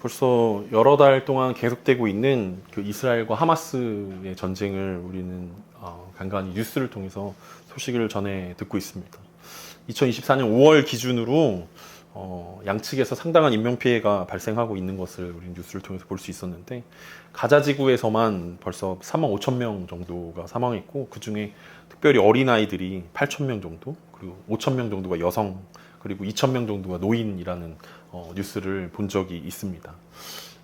벌써 여러 달 동안 계속되고 있는 그 이스라엘과 하마스의 전쟁을 우리는 간간히 뉴스를 통해서 소식을 전해 듣고 있습니다. 2024년 5월 기준으로 양측에서 상당한 인명피해가 발생하고 있는 것을 우리 뉴스를 통해서 볼 수 있었는데, 가자 지구에서만 벌써 3만 5천 명 정도가 사망했고, 그 중에 특별히 어린아이들이 8천 명 정도, 그리고 5천 명 정도가 여성, 그리고 2천 명 정도가 노인이라는 뉴스를 본 적이 있습니다.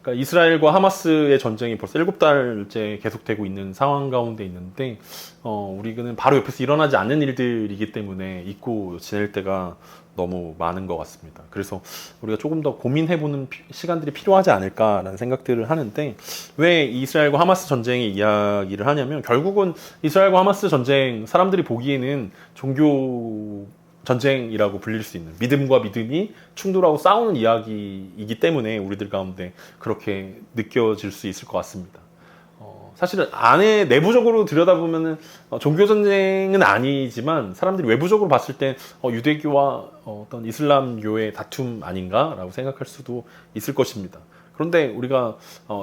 그러니까 이스라엘과 하마스의 전쟁이 벌써 7달째 계속되고 있는 상황 가운데 있는데, 우리는 바로 옆에서 일어나지 않는 일들이기 때문에 잊고 지낼 때가 너무 많은 것 같습니다. 그래서 우리가 조금 더 고민해보는 시간들이 필요하지 않을까라는 생각들을 하는데, 왜 이스라엘과 하마스 전쟁의 이야기를 하냐면, 결국은 이스라엘과 하마스 전쟁, 사람들이 보기에는 종교 전쟁이라고 불릴 수 있는, 믿음과 믿음이 충돌하고 싸우는 이야기이기 때문에 우리들 가운데 그렇게 느껴질 수 있을 것 같습니다. 사실은 안에 내부적으로 들여다보면은 종교 전쟁은 아니지만, 사람들이 외부적으로 봤을 때 유대교와 어떤 이슬람교의 다툼 아닌가라고 생각할 수도 있을 것입니다. 그런데 우리가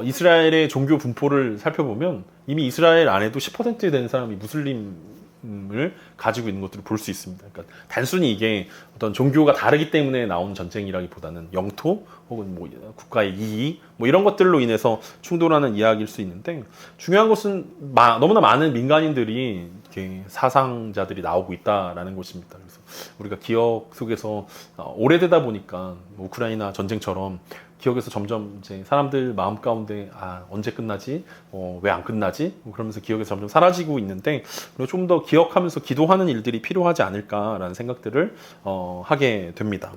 이스라엘의 종교 분포를 살펴보면, 이미 이스라엘 안에도 10% 되는 사람이 무슬림을 가지고 있는 것들을 볼 수 있습니다. 그러니까 단순히 이게 어떤 종교가 다르기 때문에 나온 전쟁이라기보다는 영토 혹은 뭐 국가의 이익 뭐 이런 것들로 인해서 충돌하는 이야기일 수 있는데, 중요한 것은 너무나 많은 민간인들이 이렇게 사상자들이 나오고 있다라는 것입니다. 그래서 우리가 기억 속에서 오래되다 보니까 뭐 우크라이나 전쟁처럼 기억에서 점점 이제 사람들 마음 가운데 언제 끝나지? 왜 안 끝나지? 그러면서 기억에서 점점 사라지고 있는데, 우리가 좀 더 기억하면서 기도하는 일들이 필요하지 않을까라는 생각들을 하게 됩니다.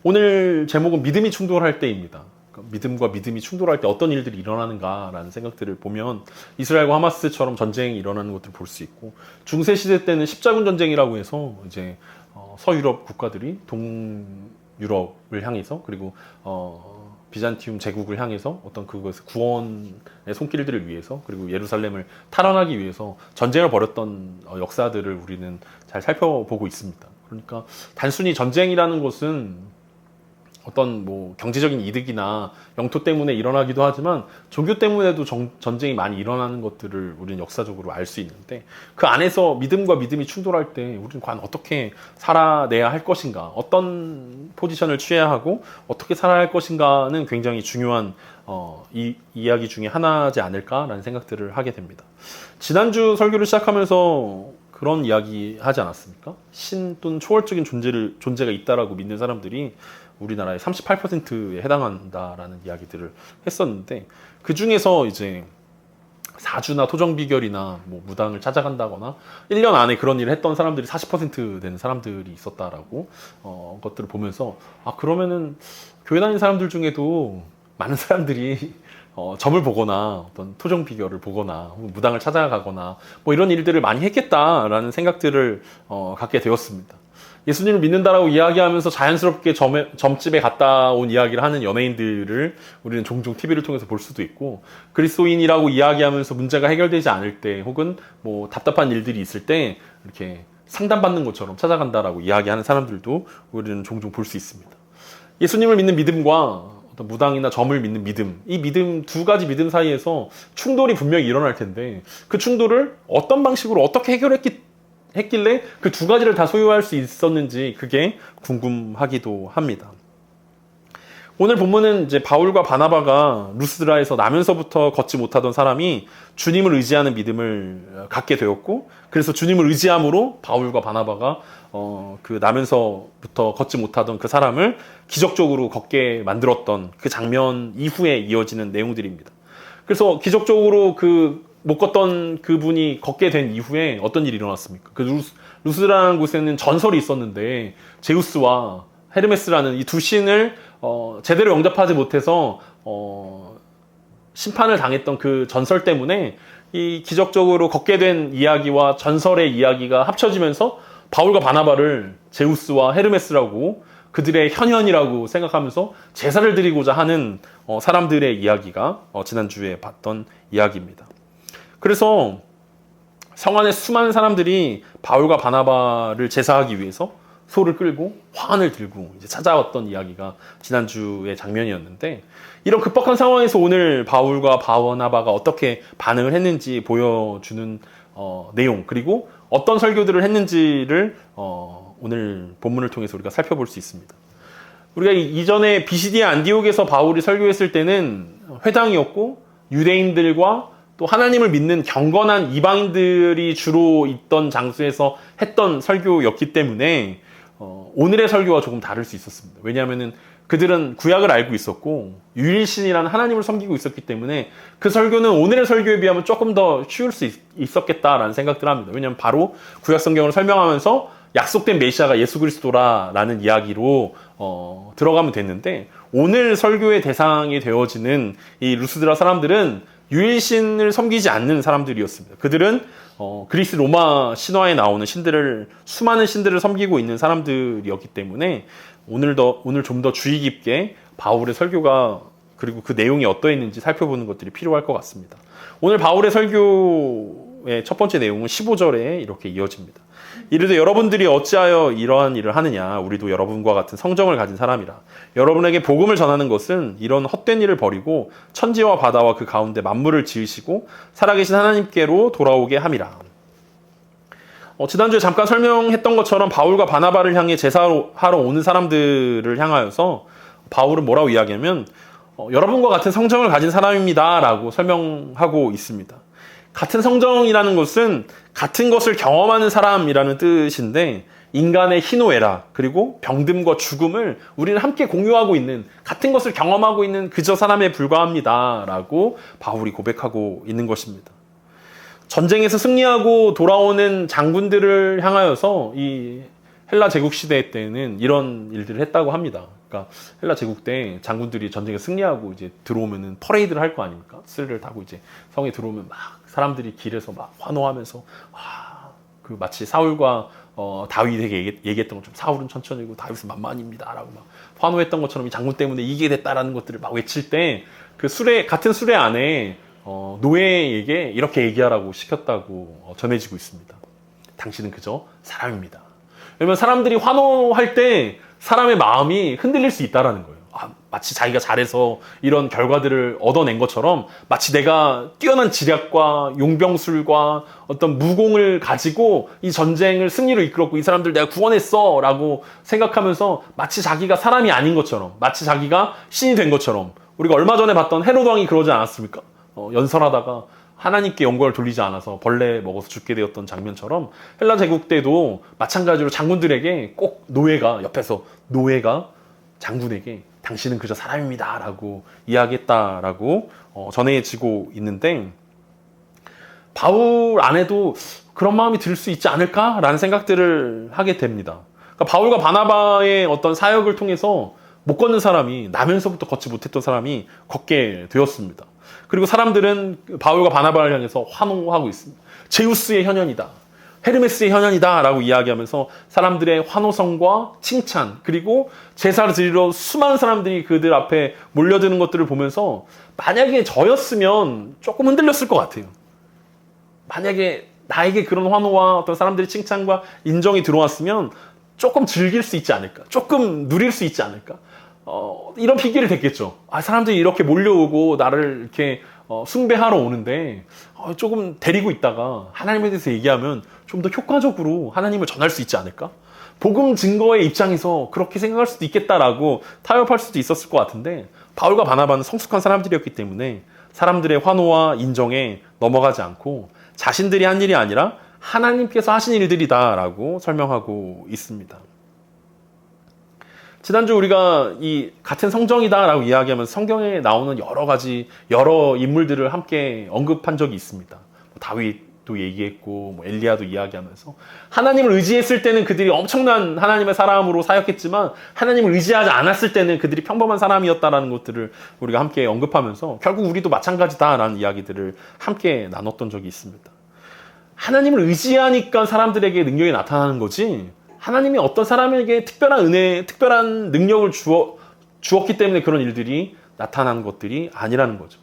오늘 제목은 믿음이 충돌할 때입니다. 믿음과 믿음이 충돌할 때 어떤 일들이 일어나는가라는 생각들을 보면, 이스라엘과 하마스처럼 전쟁이 일어나는 것들을 볼 수 있고, 중세시대 때는 십자군 전쟁이라고 해서 이제 서유럽 국가들이 동유럽을 향해서, 그리고 비잔티움 제국을 향해서 어떤 그것의 구원의 손길들을 위해서, 그리고 예루살렘을 탈환하기 위해서 전쟁을 벌였던 역사들을 우리는 잘 살펴보고 있습니다. 그러니까 단순히 전쟁이라는 것은 어떤 뭐 경제적인 이득이나 영토 때문에 일어나기도 하지만, 종교 때문에도 전쟁이 많이 일어나는 것들을 우리는 역사적으로 알 수 있는데, 그 안에서 믿음과 믿음이 충돌할 때 우리는 과연 어떻게 살아내야 할 것인가, 어떤 포지션을 취해야 하고 어떻게 살아야 할 것인가는 굉장히 중요한 이야기 중에 하나지 않을까라는 생각들을 하게 됩니다. 지난주 설교를 시작하면서 그런 이야기 하지 않았습니까? 신 또는 초월적인 존재가 있다라고 믿는 사람들이 우리나라의 38%에 해당한다라는 이야기들을 했었는데, 그 중에서 이제 사주나 토정비결이나 뭐 무당을 찾아간다거나 1년 안에 그런 일을 했던 사람들이 40% 되는 사람들이 있었다라고 것들을 보면서, 그러면은 교회 다니는 사람들 중에도 많은 사람들이 점을 보거나 어떤 토정 비결을 보거나 무당을 찾아가거나 뭐 이런 일들을 많이 했겠다라는 생각들을 갖게 되었습니다. 예수님을 믿는다라고 이야기하면서 자연스럽게 점집에 갔다 온 이야기를 하는 연예인들을 우리는 종종 TV를 통해서 볼 수도 있고, 그리스도인이라고 이야기하면서 문제가 해결되지 않을 때, 혹은 뭐 답답한 일들이 있을 때 이렇게 상담받는 것처럼 찾아간다라고 이야기하는 사람들도 우리는 종종 볼 수 있습니다. 예수님을 믿는 믿음과 어떤 무당이나 점을 믿는 믿음, 이 믿음, 두 가지 믿음 사이에서 충돌이 분명히 일어날 텐데, 그 충돌을 어떤 방식으로 어떻게 했길래 그 두 가지를 다 소유할 수 있었는지, 그게 궁금하기도 합니다. 오늘 본문은 이제 바울과 바나바가 루스드라에서 나면서부터 걷지 못하던 사람이 주님을 의지하는 믿음을 갖게 되었고, 그래서 주님을 의지함으로 바울과 바나바가 그 나면서부터 걷지 못하던 그 사람을 기적적으로 걷게 만들었던 그 장면 이후에 이어지는 내용들입니다. 그래서 기적적으로 못 걷던 그분이 걷게 된 이후에 어떤 일이 일어났습니까? 그 루스라는 곳에는 전설이 있었는데, 제우스와 헤르메스라는 이 두 신을 제대로 영접하지 못해서 심판을 당했던 그 전설 때문에 이 기적적으로 걷게 된 이야기와 전설의 이야기가 합쳐지면서 바울과 바나바를 제우스와 헤르메스라고, 그들의 현현이라고 생각하면서 제사를 드리고자 하는 사람들의 이야기가 지난주에 봤던 이야기입니다. 그래서 성 안에 수많은 사람들이 바울과 바나바를 제사하기 위해서 소를 끌고 화환을 들고 이제 찾아왔던 이야기가 지난주의 장면이었는데, 이런 급박한 상황에서 오늘 바울과 바나바가 어떻게 반응을 했는지 보여주는 내용, 그리고 어떤 설교들을 했는지를 오늘 본문을 통해서 우리가 살펴볼 수 있습니다. 우리가 이전에 비시디아 안디옥에서 바울이 설교했을 때는 회당이었고 유대인들과 또 하나님을 믿는 경건한 이방인들이 주로 있던 장소에서 했던 설교였기 때문에 오늘의 설교와 조금 다를 수 있었습니다. 왜냐하면 그들은 구약을 알고 있었고 유일신이라는 하나님을 섬기고 있었기 때문에 그 설교는 오늘의 설교에 비하면 조금 더 쉬울 수 있었겠다라는 생각들을 합니다. 왜냐하면 바로 구약 성경을 설명하면서 약속된 메시아가 예수 그리스도라는 이야기로 들어가면 됐는데, 오늘 설교의 대상이 되어지는 이 루스드라 사람들은 유일신을 섬기지 않는 사람들이었습니다. 그들은 그리스 로마 신화에 나오는 수많은 신들을 섬기고 있는 사람들이었기 때문에 오늘 좀 더 주의 깊게 바울의 설교가 그리고 그 내용이 어떠했는지 살펴보는 것들이 필요할 것 같습니다. 오늘 바울의 설교의 첫 번째 내용은 15절에 이렇게 이어집니다. 이르되 여러분들이 어찌하여 이러한 일을 하느냐, 우리도 여러분과 같은 성정을 가진 사람이라. 여러분에게 복음을 전하는 것은 이런 헛된 일을 버리고 천지와 바다와 그 가운데 만물을 지으시고 살아계신 하나님께로 돌아오게 함이라. 지난주에 잠깐 설명했던 것처럼 바울과 바나바를 향해 제사하러 오는 사람들을 향하여서 바울은 뭐라고 이야기하면 여러분과 같은 성정을 가진 사람입니다 라고 설명하고 있습니다. 같은 성정이라는 것은 같은 것을 경험하는 사람이라는 뜻인데, 인간의 희노애락 그리고 병듦과 죽음을 우리는 함께 공유하고 있는, 같은 것을 경험하고 있는 그저 사람에 불과합니다 라고 바울이 고백하고 있는 것입니다. 전쟁에서 승리하고 돌아오는 장군들을 향하여서 이 헬라 제국 시대 때는 이런 일들을 했다고 합니다. 그러니까 헬라 제국 때 장군들이 전쟁에 승리하고 이제 들어오면은 퍼레이드를 할 거 아닙니까? 스를 타고 이제 성에 들어오면 막 사람들이 길에서 막 환호하면서 그 마치 사울과 다윗에게 얘기했던 것처럼 사울은 천천히고 다윗은 만만입니다라고 막 환호했던 것처럼 이 장군 때문에 이기게 됐다라는 것들을 막 외칠 때 그 같은 수레 안에 노예에게 이렇게 얘기하라고 시켰다고 전해지고 있습니다. 당신은 그저 사람입니다. 왜냐면 사람들이 환호할 때 사람의 마음이 흔들릴 수 있다라는 거예요. 마치 자기가 잘해서 이런 결과들을 얻어낸 것처럼, 마치 내가 뛰어난 지략과 용병술과 어떤 무공을 가지고 이 전쟁을 승리로 이끌었고 이 사람들 내가 구원했어 라고 생각하면서 마치 자기가 사람이 아닌 것처럼, 마치 자기가 신이 된 것처럼, 우리가 얼마 전에 봤던 헤롯 왕이 그러지 않았습니까? 연설하다가 하나님께 영광을 돌리지 않아서 벌레 먹어서 죽게 되었던 장면처럼, 헬라 제국 때도 마찬가지로 장군들에게 꼭 옆에서 노예가 장군에게 당신은 그저 사람입니다 라고 이야기했다라고 전해지고 있는데, 바울 안에도 그런 마음이 들 수 있지 않을까라는 생각들을 하게 됩니다. 그러니까 바울과 바나바의 어떤 사역을 통해서 못 걷는 사람이, 나면서부터 걷지 못했던 사람이 걷게 되었습니다. 그리고 사람들은 바울과 바나바를 향해서 환호하고 있습니다. 제우스의 현현이다, 헤르메스의 현현이다 라고 이야기하면서 사람들의 환호성과 칭찬, 그리고 제사를 드리러 수많은 사람들이 그들 앞에 몰려드는 것들을 보면서 만약에 저였으면 조금 흔들렸을 것 같아요. 만약에 나에게 그런 환호와 어떤 사람들의 칭찬과 인정이 들어왔으면 조금 즐길 수 있지 않을까, 조금 누릴 수 있지 않을까, 이런 핑계를 댔겠죠. 사람들이 이렇게 몰려오고 나를 이렇게 숭배하러 오는데 조금 데리고 있다가 하나님에 대해서 얘기하면 좀 더 효과적으로 하나님을 전할 수 있지 않을까? 복음 증거의 입장에서 그렇게 생각할 수도 있겠다라고 타협할 수도 있었을 것 같은데, 바울과 바나바는 성숙한 사람들이었기 때문에 사람들의 환호와 인정에 넘어가지 않고 자신들이 한 일이 아니라 하나님께서 하신 일들이다라고 설명하고 있습니다. 지난주 우리가 이 같은 성정이다라고 이야기하면서 성경에 나오는 여러 인물들을 함께 언급한 적이 있습니다. 다윗도 얘기했고 엘리야도 이야기하면서 하나님을 의지했을 때는 그들이 엄청난 하나님의 사람으로 사역했지만 하나님을 의지하지 않았을 때는 그들이 평범한 사람이었다라는 것들을 우리가 함께 언급하면서 결국 우리도 마찬가지다라는 이야기들을 함께 나눴던 적이 있습니다. 하나님을 의지하니까 사람들에게 능력이 나타나는 거지, 하나님이 어떤 사람에게 특별한 은혜, 특별한 능력을 주었기 때문에 그런 일들이 나타나는 것들이 아니라는 거죠.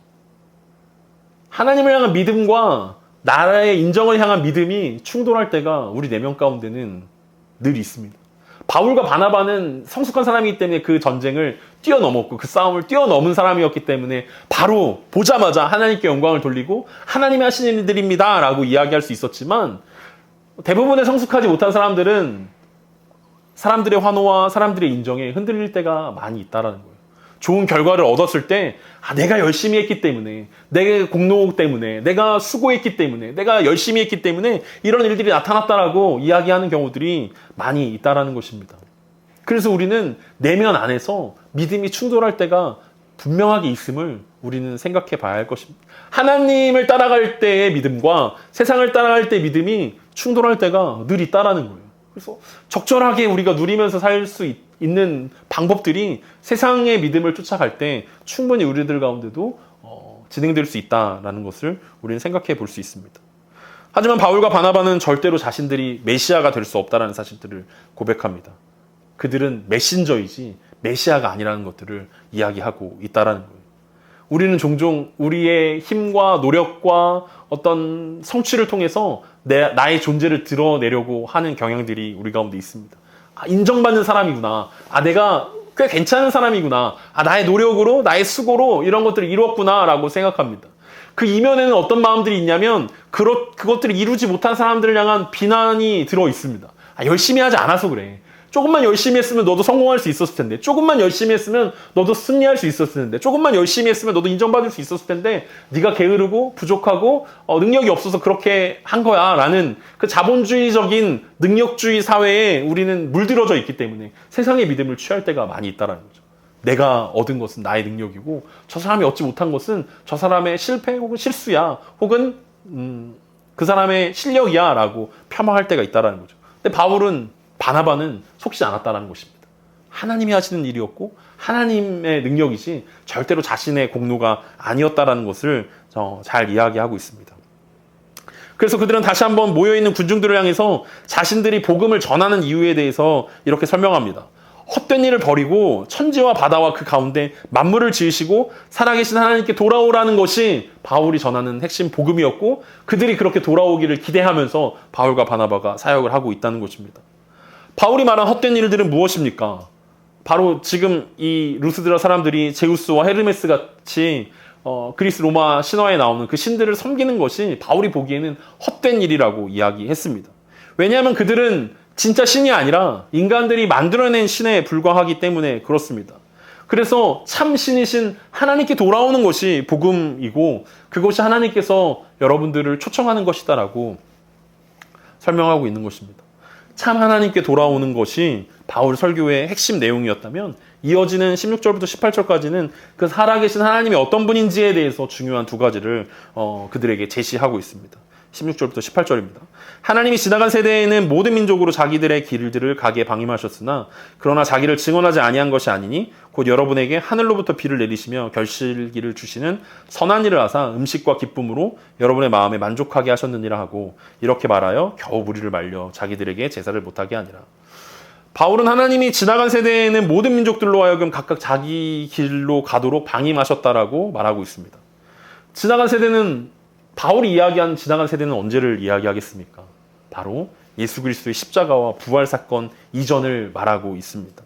하나님을 향한 믿음과 나라의 인정을 향한 믿음이 충돌할 때가 우리 내면 가운데는 늘 있습니다. 바울과 바나바는 성숙한 사람이기 때문에 그 전쟁을 뛰어넘었고 그 싸움을 뛰어넘은 사람이었기 때문에 바로 보자마자 하나님께 영광을 돌리고 하나님이 하시는 일들입니다 라고 이야기할 수 있었지만, 대부분의 성숙하지 못한 사람들은 사람들의 환호와 사람들의 인정에 흔들릴 때가 많이 있다라는 거예요. 좋은 결과를 얻었을 때 내가 열심히 했기 때문에, 내 공로 때문에, 내가 수고했기 때문에, 내가 열심히 했기 때문에 이런 일들이 나타났다라고 이야기하는 경우들이 많이 있다라는 것입니다. 그래서 우리는 내면 안에서 믿음이 충돌할 때가 분명하게 있음을 우리는 생각해 봐야 할 것입니다. 하나님을 따라갈 때의 믿음과 세상을 따라갈 때의 믿음이 충돌할 때가 늘 있다라는 거예요. 그래서 적절하게 우리가 누리면서 살 수 있는 방법들이 세상의 믿음을 쫓아갈 때 충분히 우리들 가운데도 진행될 수 있다라는 것을 우리는 생각해 볼 수 있습니다. 하지만 바울과 바나바는 절대로 자신들이 메시아가 될 수 없다는 사실들을 고백합니다. 그들은 메신저이지 메시아가 아니라는 것들을 이야기하고 있다는 거예요. 우리는 종종 우리의 힘과 노력과 어떤 성취를 통해서 나의 존재를 드러내려고 하는 경향들이 우리 가운데 있습니다. 인정받는 사람이구나. 내가 꽤 괜찮은 사람이구나. 나의 노력으로, 나의 수고로 이런 것들을 이루었구나 라고 생각합니다. 그 이면에는 어떤 마음들이 있냐면 그것들을 이루지 못한 사람들을 향한 비난이 들어 있습니다. 열심히 하지 않아서 그래. 조금만 열심히 했으면 너도 성공할 수 있었을 텐데, 조금만 열심히 했으면 너도 승리할 수 있었을 텐데, 조금만 열심히 했으면 너도 인정받을 수 있었을 텐데 네가 게으르고 부족하고 능력이 없어서 그렇게 한 거야 라는 그 자본주의적인 능력주의 사회에 우리는 물들어져 있기 때문에 세상의 믿음을 취할 때가 많이 있다는 거죠. 내가 얻은 것은 나의 능력이고 저 사람이 얻지 못한 것은 저 사람의 실패 혹은 실수야, 혹은 그 사람의 실력이야 라고 폄하할 때가 있다는 거죠. 근데 바나바는 속지 않았다는 것입니다. 하나님이 하시는 일이었고 하나님의 능력이지 절대로 자신의 공로가 아니었다는 것을 잘 이야기하고 있습니다. 그래서 그들은 다시 한번 모여있는 군중들을 향해서 자신들이 복음을 전하는 이유에 대해서 이렇게 설명합니다. 헛된 일을 버리고 천지와 바다와 그 가운데 만물을 지으시고 살아계신 하나님께 돌아오라는 것이 바울이 전하는 핵심 복음이었고, 그들이 그렇게 돌아오기를 기대하면서 바울과 바나바가 사역을 하고 있다는 것입니다. 바울이 말한 헛된 일들은 무엇입니까? 바로 지금 이 루스드라 사람들이 제우스와 헤르메스 같이 그리스 로마 신화에 나오는 그 신들을 섬기는 것이 바울이 보기에는 헛된 일이라고 이야기했습니다. 왜냐하면 그들은 진짜 신이 아니라 인간들이 만들어낸 신에 불과하기 때문에 그렇습니다. 그래서 참 신이신 하나님께 돌아오는 것이 복음이고 그것이 하나님께서 여러분들을 초청하는 것이다라고 설명하고 있는 것입니다. 참 하나님께 돌아오는 것이 바울 설교의 핵심 내용이었다면 이어지는 16절부터 18절까지는 그 살아계신 하나님이 어떤 분인지에 대해서 중요한 두 가지를 그들에게 제시하고 있습니다. 16절부터 18절입니다. 하나님이 지나간 세대에는 모든 민족으로 자기들의 길들을 가게 방임하셨으나 그러나 자기를 증언하지 아니한 것이 아니니 곧 여러분에게 하늘로부터 비를 내리시며 결실기를 주시는 선한 일을 하사 음식과 기쁨으로 여러분의 마음에 만족하게 하셨느니라 하고 이렇게 말하여 겨우 무리를 말려 자기들에게 제사를 못하게 하니라. 바울은 하나님이 지나간 세대에는 모든 민족들로 하여금 각각 자기 길로 가도록 방임하셨다라고 말하고 있습니다. 지나간 세대는, 바울이 이야기한 지나간 세대는 언제를 이야기하겠습니까? 바로 예수 그리스도의 십자가와 부활 사건 이전을 말하고 있습니다.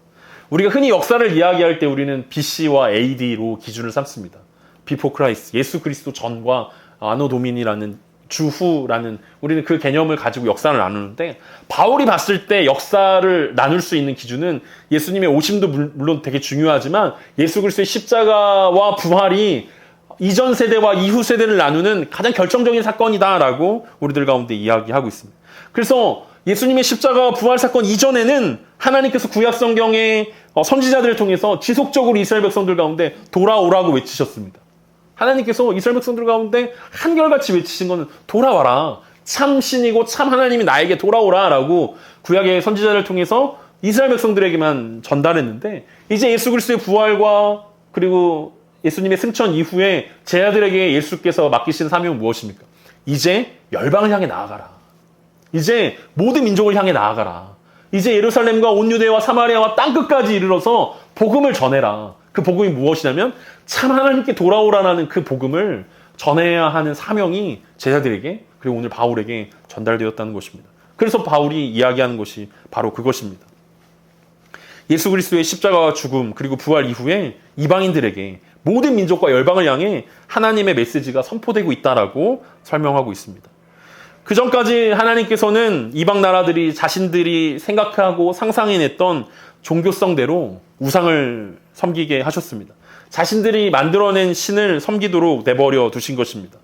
우리가 흔히 역사를 이야기할 때 우리는 BC와 AD로 기준을 삼습니다. Before Christ, 예수 그리스도 전과 아노 도미니라는 주후라는, 우리는 그 개념을 가지고 역사를 나누는데, 바울이 봤을 때 역사를 나눌 수 있는 기준은 예수님의 오심도 물론 되게 중요하지만 예수 그리스도의 십자가와 부활이 이전 세대와 이후 세대를 나누는 가장 결정적인 사건이다라고 우리들 가운데 이야기하고 있습니다. 그래서 예수님의 십자가와 부활 사건 이전에는 하나님께서 구약 성경의 선지자들을 통해서 지속적으로 이스라엘 백성들 가운데 돌아오라고 외치셨습니다. 하나님께서 이스라엘 백성들 가운데 한결같이 외치신 것은 돌아와라. 참 신이고 참 하나님이 나에게 돌아오라라고 구약의 선지자를 통해서 이스라엘 백성들에게만 전달했는데, 이제 예수 그리스도의 부활과 그리고 예수님의 승천 이후에 제자들에게 예수께서 맡기신 사명은 무엇입니까? 이제 열방을 향해 나아가라. 이제 모든 민족을 향해 나아가라. 이제 예루살렘과 온 유대와 사마리아와 땅끝까지 이르러서 복음을 전해라. 그 복음이 무엇이냐면 참 하나님께 돌아오라는 그 복음을 전해야 하는 사명이 제자들에게, 그리고 오늘 바울에게 전달되었다는 것입니다. 그래서 바울이 이야기하는 것이 바로 그것입니다. 예수 그리스도의 십자가와 죽음 그리고 부활 이후에 이방인들에게 모든 민족과 열방을 향해 하나님의 메시지가 선포되고 있다라고 설명하고 있습니다. 그 전까지 하나님께서는 이방 나라들이 자신들이 생각하고 상상해냈던 종교성대로 우상을 섬기게 하셨습니다. 자신들이 만들어낸 신을 섬기도록 내버려 두신 것입니다.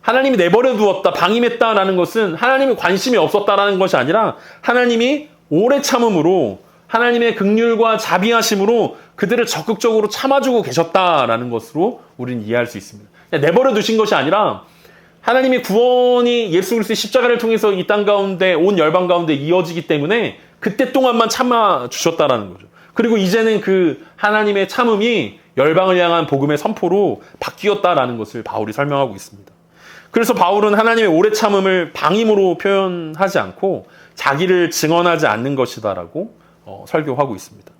하나님이 내버려 두었다, 방임했다라는 것은 하나님이 관심이 없었다라는 것이 아니라 하나님이 오래 참음으로 하나님의 긍휼과 자비하심으로 그들을 적극적으로 참아주고 계셨다라는 것으로 우리는 이해할 수 있습니다. 내버려 두신 것이 아니라 하나님의 구원이 예수 그리스도의 십자가를 통해서 이 땅 가운데 온 열방 가운데 이어지기 때문에 그때 동안만 참아 주셨다라는 거죠. 그리고 이제는 그 하나님의 참음이 열방을 향한 복음의 선포로 바뀌었다라는 것을 바울이 설명하고 있습니다. 그래서 바울은 하나님의 오래 참음을 방임으로 표현하지 않고 자기를 증언하지 않는 것이다라고 설교하고 있습니다.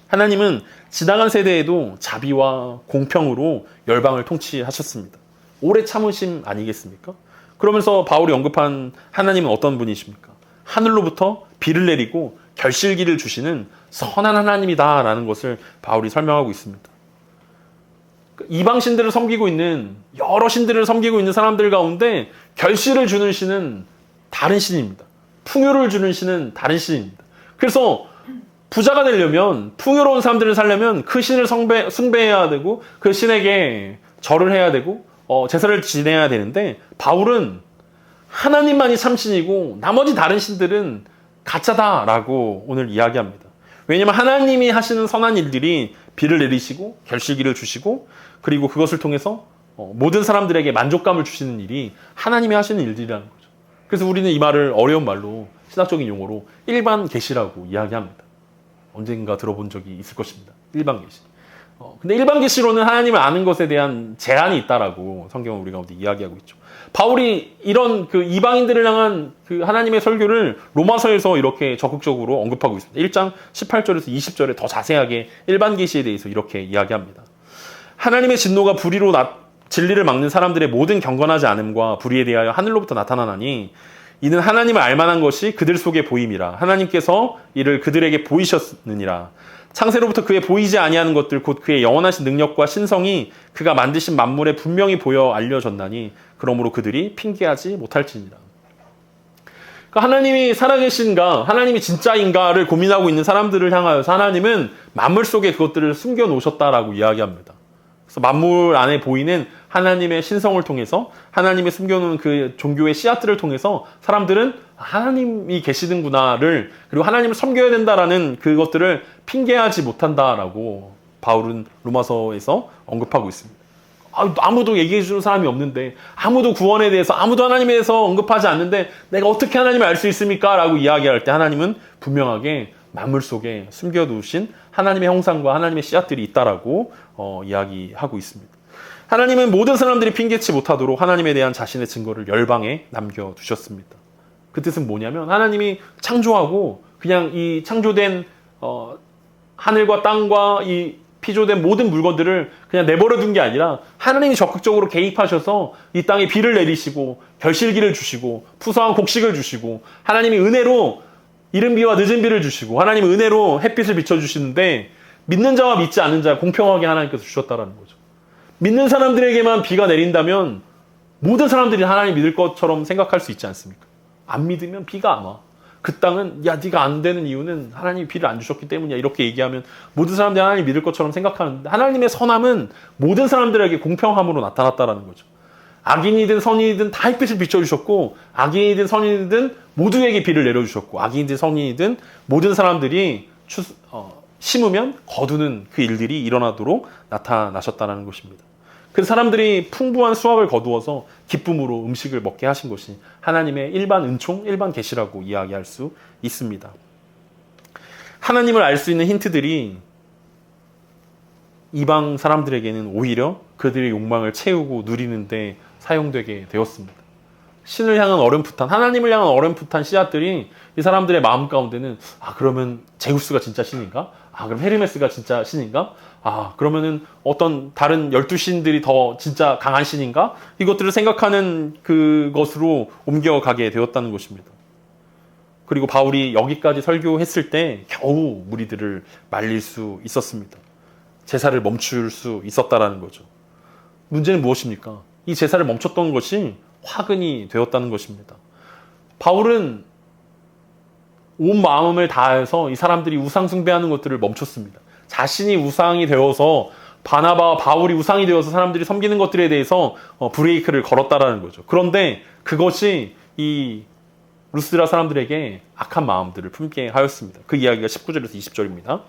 하나님은 지나간 세대에도 자비와 공평으로 열방을 통치하셨습니다. 오래 참으심 아니겠습니까? 그러면서 바울이 언급한 하나님은 어떤 분이십니까? 하늘로부터 비를 내리고 결실기를 주시는 선한 하나님이다라는 것을 바울이 설명하고 있습니다. 이방 신들을 섬기고 있는 여러 신들을 섬기고 있는 사람들 가운데 결실을 주는 신은 다른 신입니다. 풍요를 주는 신은 다른 신입니다. 그래서 부자가 되려면 풍요로운 삶들을 살려면 그 신을 숭배해야 되고 그 신에게 절을 해야 되고 제사를 지내야 되는데 바울은 하나님만이 참신이고 나머지 다른 신들은 가짜다라고 오늘 이야기합니다. 왜냐하면 하나님이 하시는 선한 일들이 비를 내리시고 결실기를 주시고 그리고 그것을 통해서 모든 사람들에게 만족감을 주시는 일이 하나님이 하시는 일들이라는 거죠. 그래서 우리는 이 말을 어려운 말로 신학적인 용어로 일반 계시라고 이야기합니다. 언젠가 들어본 적이 있을 것입니다. 일반 계시. 근데 일반 계시로는 하나님을 아는 것에 대한 제한이 있다라고 성경은 우리 가운데 이야기하고 있죠. 바울이 이런 그 이방인들을 향한 그 하나님의 설교를 로마서에서 이렇게 적극적으로 언급하고 있습니다. 1장 18절에서 20절에 더 자세하게 일반 계시에 대해서 이렇게 이야기합니다. 하나님의 진노가 불의로 진리를 막는 사람들의 모든 경건하지 않음과 불의에 대하여 하늘로부터 나타나나니 이는 하나님을 알만한 것이 그들 속에 보임이라. 하나님께서 이를 그들에게 보이셨느니라. 창세로부터 그의 보이지 아니하는 것들 곧 그의 영원하신 능력과 신성이 그가 만드신 만물에 분명히 보여 알려졌나니 그러므로 그들이 핑계하지 못할지니라. 그러니까 하나님이 살아계신가 하나님이 진짜인가를 고민하고 있는 사람들을 향하여서 하나님은 만물 속에 그것들을 숨겨 놓으셨다라고 이야기합니다. 그래서 만물 안에 보이는 하나님의 신성을 통해서 하나님이 숨겨놓은 그 종교의 씨앗들을 통해서 사람들은 하나님이 계시는구나를 그리고 하나님을 섬겨야 된다라는 그것들을 핑계하지 못한다라고 바울은 로마서에서 언급하고 있습니다. 아무도 얘기해 주는 사람이 없는데 아무도 구원에 대해서 아무도 하나님에 대해서 언급하지 않는데 내가 어떻게 하나님을 알 수 있습니까? 라고 이야기할 때 하나님은 분명하게 만물 속에 숨겨두신 하나님의 형상과 하나님의 씨앗들이 있다라고 이야기하고 있습니다. 하나님은 모든 사람들이 핑계치 못하도록 하나님에 대한 자신의 증거를 열방에 남겨두셨습니다. 그 뜻은 뭐냐면 하나님이 창조하고 그냥 이 창조된 하늘과 땅과 이 피조된 모든 물건들을 그냥 내버려 둔 게 아니라 하나님이 적극적으로 개입하셔서 이 땅에 비를 내리시고 결실기를 주시고 푸성한 곡식을 주시고 하나님이 은혜로 이른 비와 늦은 비를 주시고 하나님이 은혜로 햇빛을 비춰주시는데 믿는 자와 믿지 않는 자 공평하게 하나님께서 주셨다라는 거죠. 믿는 사람들에게만 비가 내린다면 모든 사람들이 하나님 믿을 것처럼 생각할 수 있지 않습니까? 안 믿으면 비가 안 와. 그 땅은 야 네가 안 되는 이유는 하나님이 비를 안 주셨기 때문이야. 이렇게 얘기하면 모든 사람들이 하나님 믿을 것처럼 생각하는데 하나님의 선함은 모든 사람들에게 공평함으로 나타났다라는 거죠. 악인이든 선인이든 다 햇빛을 비춰주셨고 악인이든 선인이든 모두에게 비를 내려주셨고 악인이든 선인이든 모든 사람들이 심으면 거두는 그 일들이 일어나도록 나타나셨다는 것입니다. 그래서 사람들이 풍부한 수확을 거두어서 기쁨으로 음식을 먹게 하신 것이 하나님의 일반 은총, 일반 계시라고 이야기할 수 있습니다. 하나님을 알 수 있는 힌트들이 이방 사람들에게는 오히려 그들의 욕망을 채우고 누리는데 사용되게 되었습니다. 신을 향한 어렴풋한, 하나님을 향한 어렴풋한 씨앗들이 이 사람들의 마음 가운데는 그러면 제우스가 진짜 신인가? 그럼 헤르메스가 진짜 신인가? 그러면은 어떤 다른 12신들이 더 진짜 강한 신인가? 이것들을 생각하는 그것으로 옮겨가게 되었다는 것입니다. 그리고 바울이 여기까지 설교했을 때 겨우 무리들을 말릴 수 있었습니다. 제사를 멈출 수 있었다라는 거죠. 문제는 무엇입니까? 이 제사를 멈췄던 것이 화근이 되었다는 것입니다. 바울은 온 마음을 다해서 이 사람들이 우상 숭배하는 것들을 멈췄습니다. 자신이 우상이 되어서 바나바와 바울이 우상이 되어서 사람들이 섬기는 것들에 대해서 브레이크를 걸었다라는 거죠. 그런데 그것이 이 루스드라 사람들에게 악한 마음들을 품게 하였습니다. 그 이야기가 19절에서 20절입니다.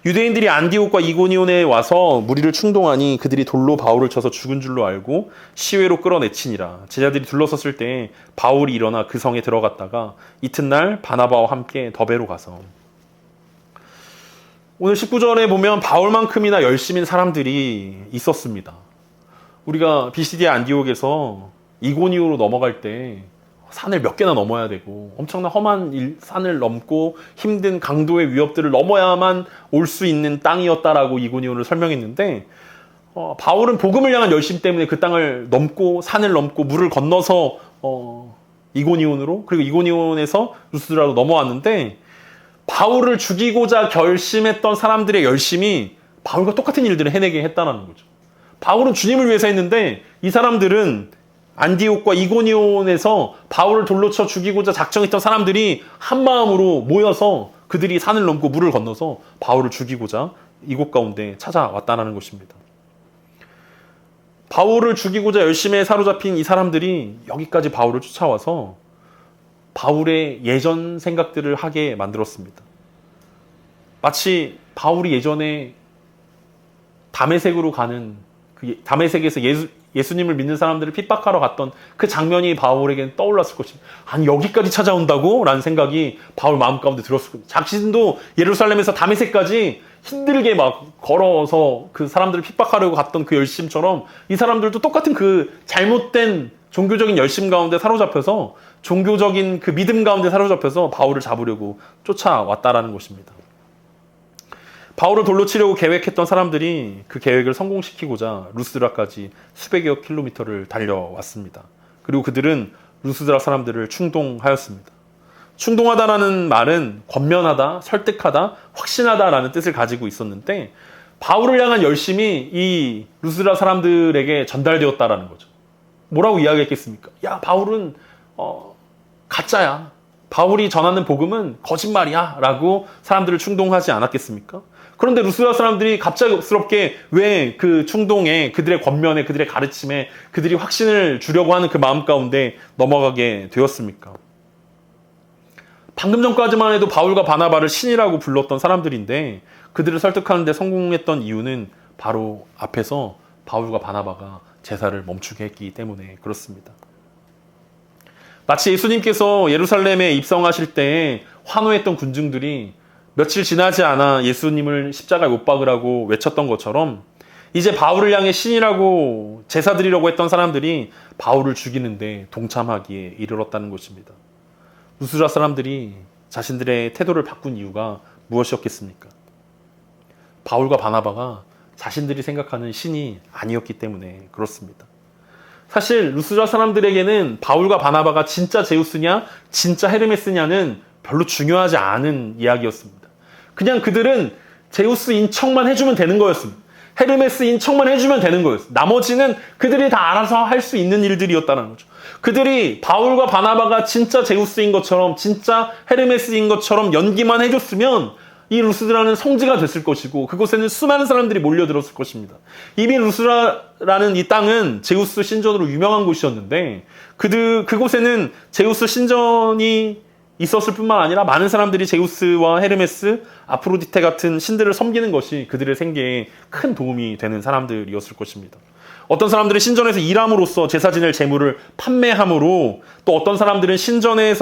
유대인들이 안디옥과 이고니온에 와서 무리를 충동하니 그들이 돌로 바울을 쳐서 죽은 줄로 알고 시외로 끌어내치니라. 제자들이 둘러섰을 때 바울이 일어나 그 성에 들어갔다가 이튿날 바나바와 함께 더베로 가서, 오늘 19절에 보면 바울만큼이나 열심인 사람들이 있었습니다. 우리가 비시디아 안디옥에서 이고니오로 넘어갈 때 산을 몇 개나 넘어야 되고 엄청난 험한 산을 넘고 힘든 강도의 위협들을 넘어야만 올 수 있는 땅이었다라고 이고니온을 설명했는데, 바울은 복음을 향한 열심 때문에 그 땅을 넘고 산을 넘고 물을 건너서 이고니온으로, 그리고 이고니온에서 루스드라로 넘어왔는데, 바울을 죽이고자 결심했던 사람들의 열심이 바울과 똑같은 일들을 해내게 했다는 거죠. 바울은 주님을 위해서 했는데 이 사람들은 안디옥과 이고니온에서 바울을 돌로 쳐 죽이고자 작정했던 사람들이 한 마음으로 모여서 그들이 산을 넘고 물을 건너서 바울을 죽이고자 이곳 가운데 찾아왔다는 것입니다. 바울을 죽이고자 열심히 사로잡힌 이 사람들이 여기까지 바울을 쫓아와서 바울의 예전 생각들을 하게 만들었습니다. 마치 바울이 예전에 다메섹으로 가는, 다메섹에서 예수님을 믿는 사람들을 핍박하러 갔던 그 장면이 바울에게는 떠올랐을 것입니다. 아니, 여기까지 찾아온다고? 라는 생각이 바울 마음 가운데 들었을 겁니다. 자신도 예루살렘에서 다메섹까지 힘들게 막 걸어서 그 사람들을 핍박하려고 갔던 그 열심처럼 이 사람들도 똑같은 그 잘못된 종교적인 열심 가운데 사로잡혀서, 종교적인 그 믿음 가운데 사로잡혀서 바울을 잡으려고 쫓아왔다라는 것입니다. 바울을 돌로 치려고 계획했던 사람들이 그 계획을 성공시키고자 루스드라까지 수백여 킬로미터를 달려왔습니다. 그리고 그들은 루스드라 사람들을 충동하였습니다. 충동하다라는 말은 권면하다, 설득하다, 확신하다라는 뜻을 가지고 있었는데, 바울을 향한 열심이 이 루스드라 사람들에게 전달되었다라는 거죠. 뭐라고 이야기했겠습니까? 야, 바울은 가짜야. 바울이 전하는 복음은 거짓말이야. 라고 사람들을 충동하지 않았겠습니까? 그런데 루스드라 사람들이 갑작스럽게 왜 그 충동에, 그들의 권면에, 그들의 가르침에 그들이 확신을 주려고 하는 그 마음 가운데 넘어가게 되었습니까? 방금 전까지만 해도 바울과 바나바를 신이라고 불렀던 사람들인데 그들을 설득하는 데 성공했던 이유는 바로 앞에서 바울과 바나바가 제사를 멈추게 했기 때문에 그렇습니다. 마치 예수님께서 예루살렘에 입성하실 때 환호했던 군중들이 며칠 지나지 않아 예수님을 십자가에 못 박으라고 외쳤던 것처럼, 이제 바울을 향해 신이라고 제사 드리려고 했던 사람들이 바울을 죽이는데 동참하기에 이르렀다는 것입니다. 루스드라 사람들이 자신들의 태도를 바꾼 이유가 무엇이었겠습니까? 바울과 바나바가 자신들이 생각하는 신이 아니었기 때문에 그렇습니다. 사실 루스드라 사람들에게는 바울과 바나바가 진짜 제우스냐 진짜 헤르메스냐는 별로 중요하지 않은 이야기였습니다. 그냥 그들은 제우스인 척만 해주면 되는 거였습니다. 헤르메스인 척만 해주면 되는 거였어요. 나머지는 그들이 다 알아서 할 수 있는 일들이었다는 거죠. 그들이 바울과 바나바가 진짜 제우스인 것처럼, 진짜 헤르메스인 것처럼 연기만 해줬으면 이 루스드라는 성지가 됐을 것이고 그곳에는 수많은 사람들이 몰려들었을 것입니다. 이미 루스드라라는 이 땅은 제우스 신전으로 유명한 곳이었는데 그곳에는 제우스 신전이 있었을 뿐만 아니라 많은 사람들이 제우스와 헤르메스, 아프로디테 같은 신들을 섬기는 것이 그들의 생계에 큰 도움이 되는 사람들이었을 것입니다. 어떤 사람들은 신전에서 일함으로써 제사 지낼 재물을 판매함으로, 또 어떤 사람들은 신전에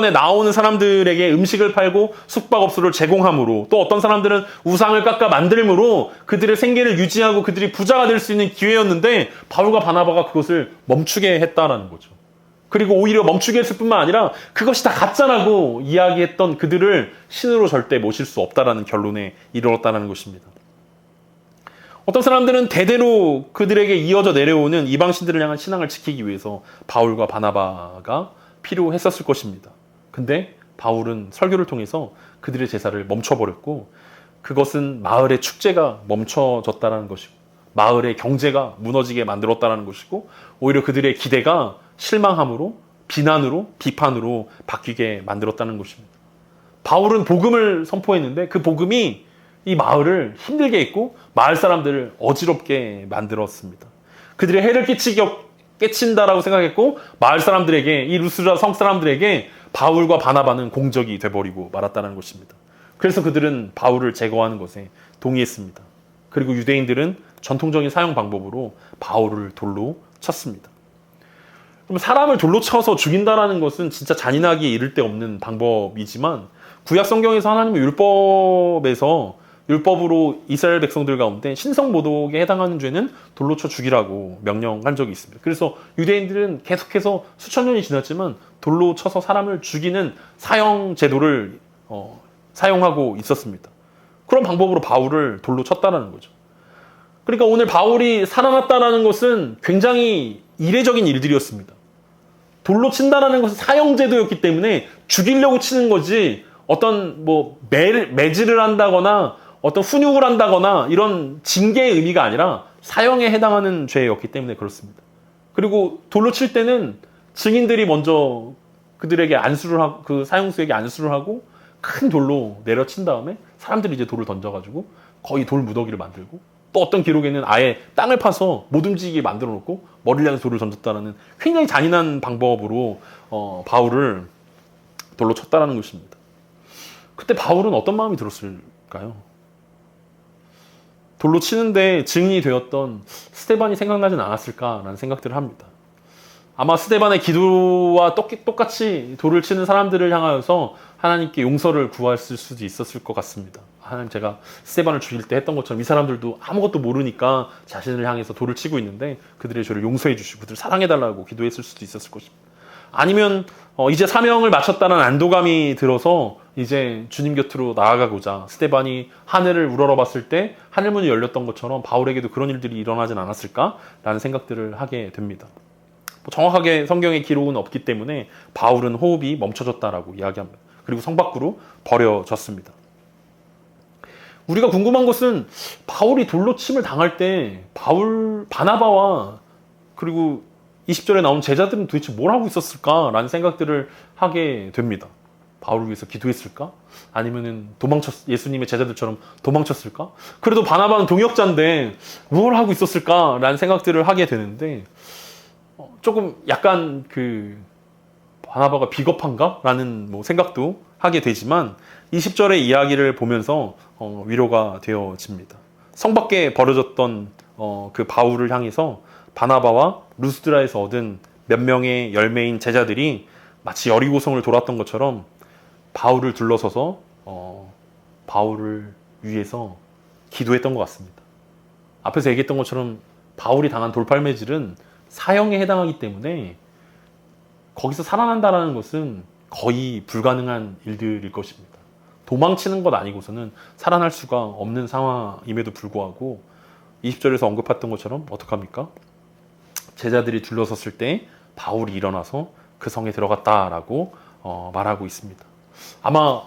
나오는 사람들에게 음식을 팔고 숙박업소를 제공함으로, 또 어떤 사람들은 우상을 깎아 만들므로 그들의 생계를 유지하고 그들이 부자가 될 수 있는 기회였는데 바울과 바나바가 그것을 멈추게 했다라는 거죠. 그리고 오히려 멈추게 했을 뿐만 아니라 그것이 다 가짜라고 이야기했던 그들을 신으로 절대 모실 수 없다라는 결론에 이르렀다는 것입니다. 어떤 사람들은 대대로 그들에게 이어져 내려오는 이방신들을 향한 신앙을 지키기 위해서 바울과 바나바가 필요했었을 것입니다. 근데 바울은 설교를 통해서 그들의 제사를 멈춰버렸고 그것은 마을의 축제가 멈춰졌다는 것이고 마을의 경제가 무너지게 만들었다는 것이고 오히려 그들의 기대가 실망함으로 비난으로 비판으로 바뀌게 만들었다는 것입니다. 바울은 복음을 선포했는데 그 복음이 이 마을을 힘들게 했고 마을 사람들을 어지럽게 만들었습니다. 그들의 해를 깨친다라고 생각했고 마을 사람들에게 이 루스드라 성 사람들에게 바울과 바나바는 공적이 돼버리고 말았다는 것입니다. 그래서 그들은 바울을 제거하는 것에 동의했습니다. 그리고 유대인들은 전통적인 사용 방법으로 바울을 돌로 쳤습니다. 그럼 사람을 돌로 쳐서 죽인다라는 것은 진짜 잔인하기 이를 데 없는 방법이지만 구약 성경에서 하나님의 율법으로 이스라엘 백성들 가운데 신성모독에 해당하는 죄는 돌로 쳐 죽이라고 명령한 적이 있습니다. 그래서 유대인들은 계속해서 수천 년이 지났지만 돌로 쳐서 사람을 죽이는 사형 제도를 사용하고 있었습니다. 그런 방법으로 바울을 돌로 쳤다라는 거죠. 그러니까 오늘 바울이 살아났다라는 것은 굉장히 이례적인 일들이었습니다. 돌로 친다라는 것은 사형제도였기 때문에 죽이려고 치는 거지 어떤 매질을 한다거나 어떤 훈육을 한다거나 이런 징계의 의미가 아니라 사형에 해당하는 죄였기 때문에 그렇습니다. 그리고 돌로 칠 때는 증인들이 먼저 그들에게 그 사형수에게 안수를 하고 큰 돌로 내려친 다음에 사람들이 이제 돌을 던져가지고 거의 돌 무더기를 만들고 또 어떤 기록에는 아예 땅을 파서 못 움직이게 만들어 놓고 머리를 향해서 돌을 던졌다는 굉장히 잔인한 방법으로 바울을 돌로 쳤다라는 것입니다. 그때 바울은 어떤 마음이 들었을까요? 돌로 치는데 증인이 되었던 스데반이 생각나진 않았을까라는 생각들을 합니다. 아마 스데반의 기도와 똑같이 돌을 치는 사람들을 향하여서 하나님께 용서를 구했을 수도 있었을 것 같습니다. 하나님, 제가 스데반을 죽일 때 했던 것처럼 이 사람들도 아무것도 모르니까 자신을 향해서 돌을 치고 있는데 그들의 죄를 용서해 주시고 그들을 사랑해달라고 기도했을 수도 있었을 것입니다. 아니면 이제 사명을 마쳤다는 안도감이 들어서 이제 주님 곁으로 나아가고자 스데반이 하늘을 우러러봤을 때 하늘문이 열렸던 것처럼 바울에게도 그런 일들이 일어나진 않았을까라는 생각들을 하게 됩니다. 정확하게 성경의 기록은 없기 때문에 바울은 호흡이 멈춰졌다라고 이야기합니다. 그리고 성 밖으로 버려졌습니다. 우리가 궁금한 것은 바울이 돌로 침을 당할 때 바나바와 그리고 20절에 나온 제자들은 도대체 뭘 하고 있었을까라는 생각들을 하게 됩니다. 바울을 위해서 기도했을까? 아니면은 예수님의 제자들처럼 도망쳤을까? 그래도 바나바는 동역자인데 뭘 하고 있었을까라는 생각들을 하게 되는데 조금 약간 바나바가 비겁한가? 라는 생각도 하게 되지만 20절의 이야기를 보면서 위로가 되어집니다. 성 밖에 버려졌던 그 바울을 향해서 바나바와 루스드라에서 얻은 몇 명의 열매인 제자들이 마치 여리고성을 돌았던 것처럼 바울을 둘러서서 바울을 위해서 기도했던 것 같습니다. 앞에서 얘기했던 것처럼 바울이 당한 돌팔매질은 사형에 해당하기 때문에 거기서 살아난다는 것은 거의 불가능한 일들일 것입니다. 도망치는 것 아니고서는 살아날 수가 없는 상황임에도 불구하고 20절에서 언급했던 것처럼 어떡합니까? 제자들이 둘러섰을 때 바울이 일어나서 그 성에 들어갔다라고 말하고 있습니다. 아마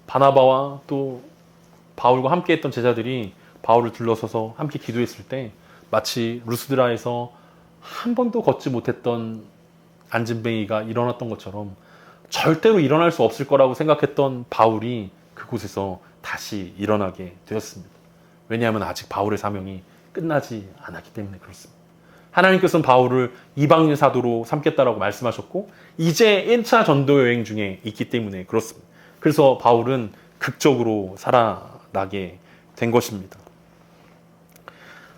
바나바와 또 바울과 함께 했던 제자들이 바울을 둘러서서 함께 기도했을 때 마치 루스드라에서 한 번도 걷지 못했던 안진뱅이가 일어났던 것처럼 절대로 일어날 수 없을 거라고 생각했던 바울이 그곳에서 다시 일어나게 되었습니다. 왜냐하면 아직 바울의 사명이 끝나지 않았기 때문에 그렇습니다. 하나님께서는 바울을 이방인 사도로 삼겠다라고 말씀하셨고 이제 1차 전도 여행 중에 있기 때문에 그렇습니다. 그래서 바울은 극적으로 살아나게 된 것입니다.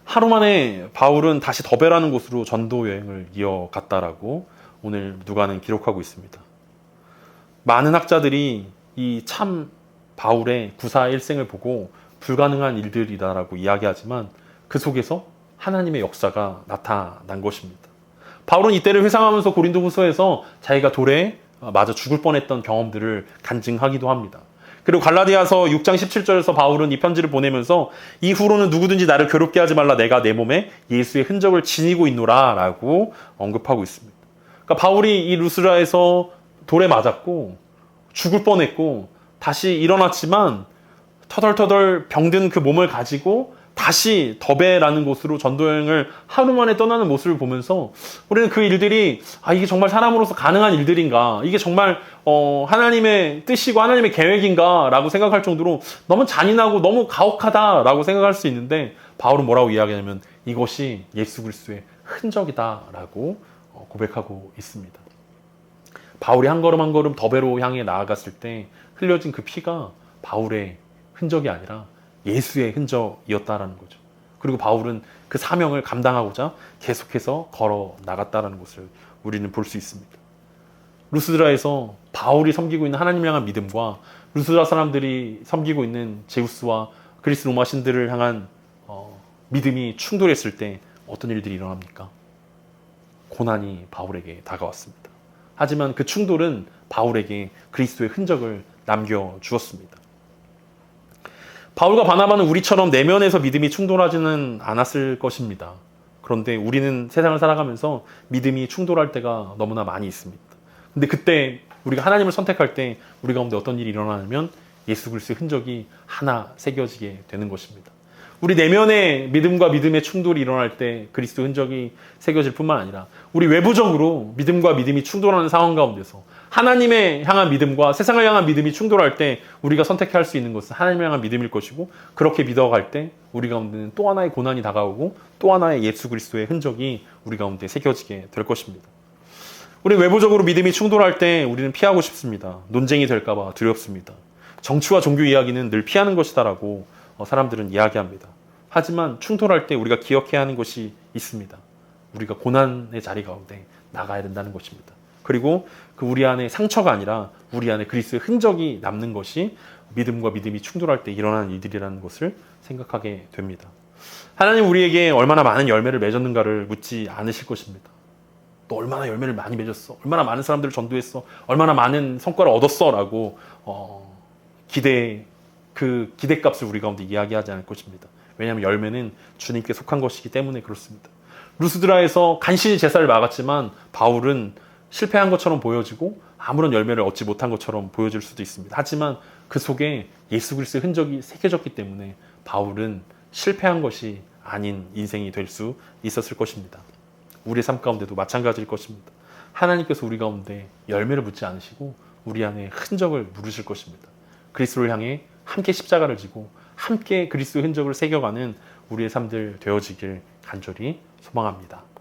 하루 만에 바울은 다시 더베라는 곳으로 전도 여행을 이어갔다라고 오늘 누가는 기록하고 있습니다. 많은 학자들이 이 참 바울의 구사 일생을 보고 불가능한 일들이다라고 이야기하지만 그 속에서 하나님의 역사가 나타난 것입니다. 바울은 이때를 회상하면서 고린도후서에서 자기가 돌에 맞아 죽을 뻔했던 경험들을 간증하기도 합니다. 그리고 갈라디아서 6장 17절에서 바울은 이 편지를 보내면서 이후로는 누구든지 나를 괴롭게 하지 말라 내가 내 몸에 예수의 흔적을 지니고 있노라 라고 언급하고 있습니다. 그러니까 바울이 이 루스라에서 돌에 맞았고 죽을 뻔했고 다시 일어났지만 터덜터덜 병든 그 몸을 가지고 다시 더베라는 곳으로 전도여행을 하루 만에 떠나는 모습을 보면서 우리는 그 일들이 이게 정말 사람으로서 가능한 일들인가, 이게 정말 하나님의 뜻이고 하나님의 계획인가 라고 생각할 정도로 너무 잔인하고 너무 가혹하다라고 생각할 수 있는데, 바울은 뭐라고 이야기하냐면 이것이 예수 그리스도의 흔적이다 라고 고백하고 있습니다. 바울이 한 걸음 한 걸음 더베로 향해 나아갔을 때 흘려진 그 피가 바울의 흔적이 아니라 예수의 흔적이었다라는 거죠. 그리고 바울은 그 사명을 감당하고자 계속해서 걸어 나갔다라는 것을 우리는 볼 수 있습니다. 루스드라에서 바울이 섬기고 있는 하나님을 향한 믿음과 루스드라 사람들이 섬기고 있는 제우스와 그리스 로마 신들을 향한 믿음이 충돌했을 때 어떤 일들이 일어납니까? 고난이 바울에게 다가왔습니다. 하지만 그 충돌은 바울에게 그리스도의 흔적을 남겨주었습니다. 바울과 바나바는 우리처럼 내면에서 믿음이 충돌하지는 않았을 것입니다. 그런데 우리는 세상을 살아가면서 믿음이 충돌할 때가 너무나 많이 있습니다. 근데 그때 우리가 하나님을 선택할 때 우리 가운데 어떤 일이 일어나냐면 예수 그리스도의 흔적이 하나 새겨지게 되는 것입니다. 우리 내면의 믿음과 믿음의 충돌이 일어날 때 그리스도 흔적이 새겨질 뿐만 아니라 우리 외부적으로 믿음과 믿음이 충돌하는 상황 가운데서 하나님의 향한 믿음과 세상을 향한 믿음이 충돌할 때 우리가 선택할 수 있는 것은 하나님을 향한 믿음일 것이고, 그렇게 믿어갈 때 우리 가운데는 또 하나의 고난이 다가오고 또 하나의 예수 그리스도의 흔적이 우리 가운데 새겨지게 될 것입니다. 우리 외부적으로 믿음이 충돌할 때 우리는 피하고 싶습니다. 논쟁이 될까 봐 두렵습니다. 정치와 종교 이야기는 늘 피하는 것이다라고 사람들은 이야기합니다. 하지만 충돌할 때 우리가 기억해야 하는 것이 있습니다. 우리가 고난의 자리 가운데 나가야 된다는 것입니다. 그리고 그 우리 안에 상처가 아니라 우리 안에 그리스도의 흔적이 남는 것이 믿음과 믿음이 충돌할 때 일어나는 일들이라는 것을 생각하게 됩니다. 하나님 우리에게 얼마나 많은 열매를 맺었는가를 묻지 않으실 것입니다. 너 얼마나 열매를 많이 맺었어? 얼마나 많은 사람들을 전도했어? 얼마나 많은 성과를 얻었어? 라고 그 기대값을 우리 가운데 이야기하지 않을 것입니다. 왜냐하면 열매는 주님께 속한 것이기 때문에 그렇습니다. 루스드라에서 간신히 제사를 막았지만 바울은 실패한 것처럼 보여지고 아무런 열매를 얻지 못한 것처럼 보여질 수도 있습니다. 하지만 그 속에 예수 그리스도의 흔적이 새겨졌기 때문에 바울은 실패한 것이 아닌 인생이 될 수 있었을 것입니다. 우리의 삶 가운데도 마찬가지일 것입니다. 하나님께서 우리 가운데 열매를 묻지 않으시고 우리 안에 흔적을 물으실 것입니다. 그리스도를 향해 함께 십자가를 지고 함께 그리스도의 흔적을 새겨가는 우리의 삶들 되어지길 간절히 소망합니다.